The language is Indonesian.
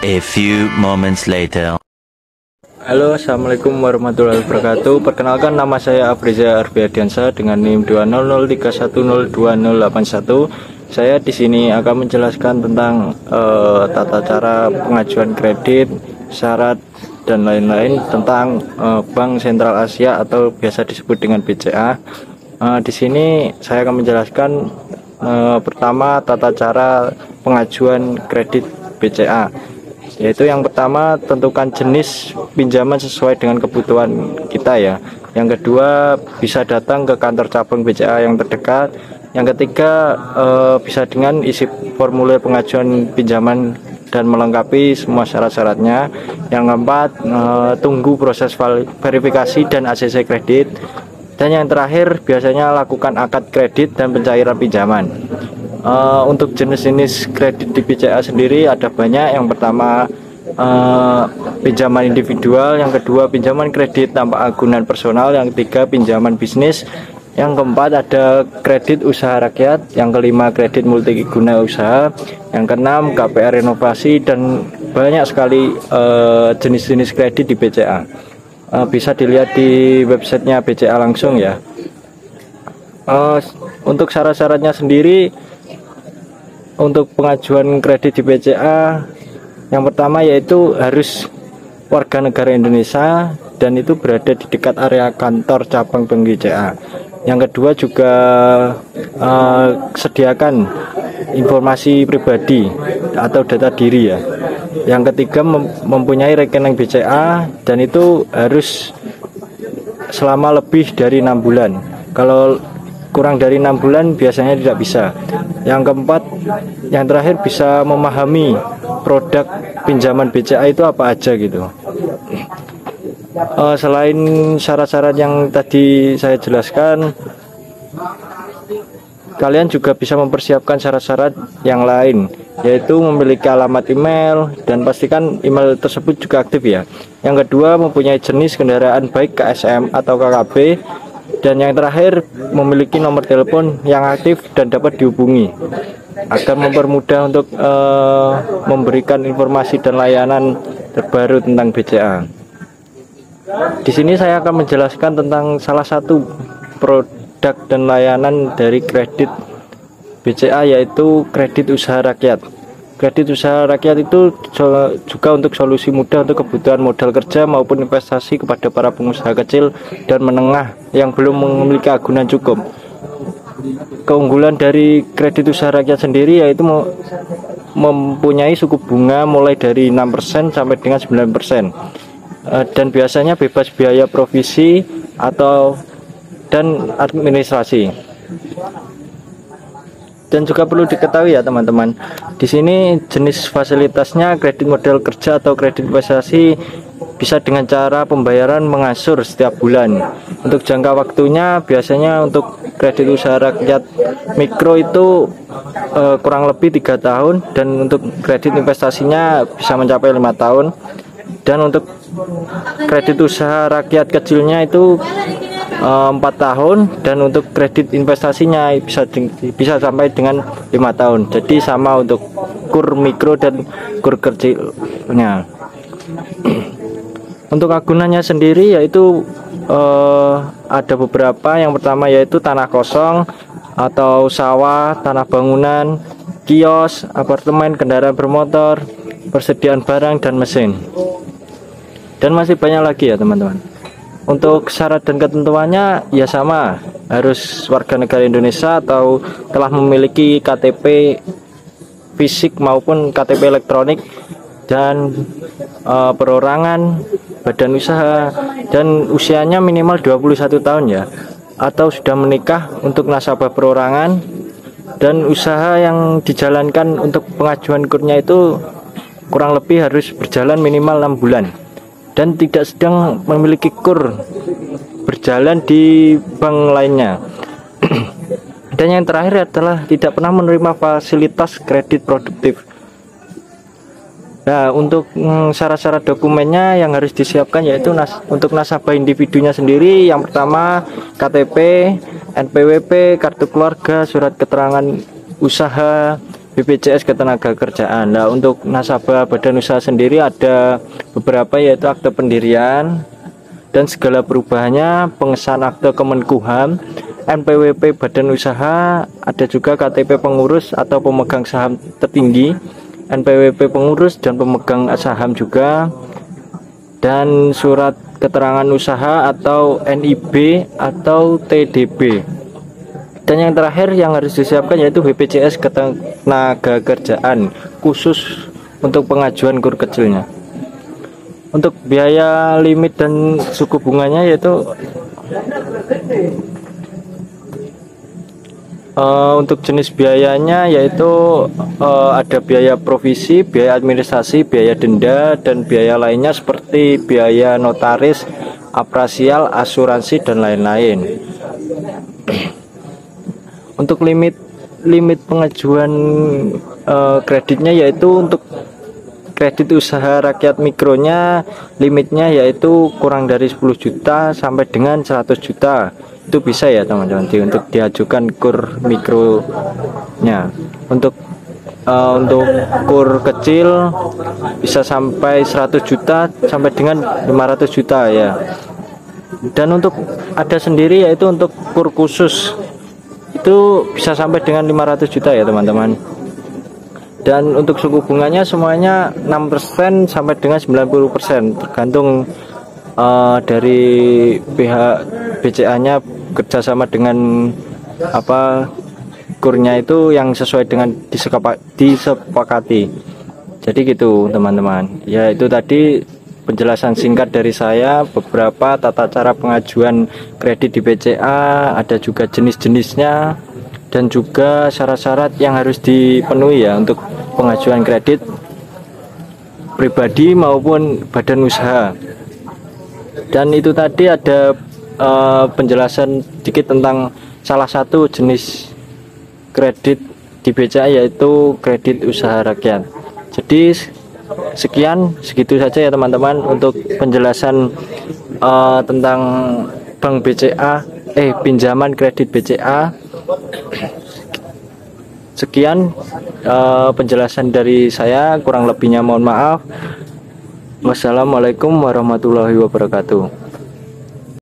A few moments later. Halo, assalamualaikum warahmatullahi wabarakatuh. Perkenalkan, nama saya Afriza Arbiadiansa dengan NIM 20031020081. Saya di sini akan menjelaskan tentang tata cara pengajuan kredit, syarat dan lain-lain tentang Bank Sentral Asia atau biasa disebut dengan BCA. Di sini saya akan menjelaskan pertama tata cara pengajuan kredit BCA. Yaitu yang pertama, tentukan jenis pinjaman sesuai dengan kebutuhan kita ya. Yang kedua, bisa datang ke kantor cabang BCA yang terdekat. Yang ketiga, bisa dengan isi formulir pengajuan pinjaman dan melengkapi semua syarat-syaratnya. Yang keempat, tunggu proses verifikasi dan ACC kredit. Dan yang terakhir, biasanya lakukan akad kredit dan pencairan pinjaman. Untuk jenis-jenis kredit di BCA sendiri ada banyak. Yang pertama, pinjaman individual. Yang kedua, pinjaman kredit tanpa agunan personal. Yang ketiga, pinjaman bisnis. Yang keempat, ada kredit usaha rakyat. Yang kelima, kredit multiguna usaha. Yang keenam, KPR renovasi. Dan banyak sekali jenis-jenis kredit di BCA. Bisa dilihat di websitenya BCA langsung ya. Untuk syarat-syaratnya sendiri, untuk pengajuan kredit di BCA, yang pertama yaitu harus warga negara Indonesia dan itu berada di dekat area kantor cabang Bank BCA. Yang kedua juga sediakan informasi pribadi atau data diri ya. Yang ketiga, mempunyai rekening BCA dan itu harus selama lebih dari 6 bulan. Kalau kurang dari 6 bulan biasanya tidak bisa. Yang keempat, yang terakhir, bisa memahami produk pinjaman BCA itu apa aja gitu. Selain syarat-syarat yang tadi saya jelaskan, kalian juga bisa mempersiapkan syarat-syarat yang lain, yaitu memiliki alamat email dan pastikan email tersebut juga aktif ya. Yang kedua, mempunyai jenis kendaraan baik KSM atau KKB. Dan yang terakhir, memiliki nomor telepon yang aktif dan dapat dihubungi agar mempermudah untuk memberikan informasi dan layanan terbaru tentang BCA. Di sini saya akan menjelaskan tentang salah satu produk dan layanan dari kredit BCA, yaitu kredit usaha rakyat. Kredit usaha rakyat itu juga untuk solusi mudah untuk kebutuhan modal kerja maupun investasi kepada para pengusaha kecil dan menengah yang belum memiliki agunan cukup. Keunggulan dari kredit usaha rakyat sendiri yaitu mempunyai suku bunga mulai dari 6% sampai dengan 9%. Dan biasanya bebas biaya provisi dan administrasi. Dan juga perlu diketahui ya teman-teman, di sini jenis fasilitasnya kredit modal kerja atau kredit investasi bisa dengan cara pembayaran mengasur setiap bulan. Untuk jangka waktunya biasanya untuk kredit usaha rakyat mikro itu kurang lebih 3 tahun, dan untuk kredit investasinya bisa mencapai 5 tahun. Dan untuk kredit usaha rakyat kecilnya itu 4 tahun, dan untuk kredit investasinya bisa sampai dengan 5 tahun. Jadi sama untuk kur mikro dan kur kecilnya. Untuk agunannya sendiri yaitu ada beberapa. Yang pertama yaitu tanah kosong atau sawah, tanah bangunan, kios, apartemen, kendaraan bermotor, persediaan barang dan mesin. Dan masih banyak lagi ya teman-teman. Untuk syarat dan ketentuannya ya sama, harus warga negara Indonesia atau telah memiliki KTP fisik maupun KTP elektronik, dan perorangan, badan usaha, dan usianya minimal 21 tahun ya, atau sudah menikah untuk nasabah perorangan, dan usaha yang dijalankan untuk pengajuan kurnya itu kurang lebih harus berjalan minimal 6 bulan. Dan tidak sedang memiliki kur berjalan di bank lainnya. Dan yang terakhir adalah tidak pernah menerima fasilitas kredit produktif. Nah, untuk syarat-syarat dokumennya yang harus disiapkan yaitu untuk nasabah individunya sendiri, yang pertama KTP, NPWP, kartu keluarga, surat keterangan usaha, BPJS Ketenagakerjaan. Nah, untuk nasabah badan usaha sendiri ada beberapa, yaitu akte pendirian dan segala perubahannya, pengesahan akte Kemenkumham, NPWP badan usaha, ada juga KTP pengurus atau pemegang saham tertinggi, NPWP pengurus dan pemegang saham juga, dan surat keterangan usaha atau NIB atau TDB. Dan yang terakhir yang harus disiapkan yaitu BPJS Ketenagakerjaan khusus untuk pengajuan kur kecilnya. Untuk biaya limit dan suku bunganya yaitu untuk jenis biayanya yaitu ada biaya provisi, biaya administrasi, biaya denda, dan biaya lainnya seperti biaya notaris, apresial, asuransi, dan lain-lain. Untuk limit pengajuan kreditnya yaitu untuk kredit usaha rakyat mikronya limitnya yaitu kurang dari 10 juta sampai dengan 100 juta. Itu bisa ya teman-teman untuk diajukan kur mikronya. Untuk kur kecil bisa sampai 100 juta sampai dengan 500 juta ya. Dan untuk ada sendiri yaitu untuk kur khusus itu bisa sampai dengan 500 juta ya teman-teman. Dan untuk suku bunganya semuanya 6% sampai dengan 90%, tergantung dari pihak BCA-nya kerjasama dengan kurnya itu yang sesuai dengan disepakati. Jadi gitu teman-teman. Ya itu tadi penjelasan singkat dari saya, beberapa tata cara pengajuan kredit di BCA, ada juga jenis-jenisnya dan juga syarat-syarat yang harus dipenuhi ya untuk pengajuan kredit pribadi maupun badan usaha. Dan itu tadi ada penjelasan sedikit tentang salah satu jenis kredit di BCA yaitu kredit usaha rakyat. Jadi segitu saja ya teman-teman untuk penjelasan tentang Bank BCA, pinjaman kredit BCA. Sekian penjelasan dari saya, kurang lebihnya mohon maaf. Wassalamualaikum warahmatullahi wabarakatuh.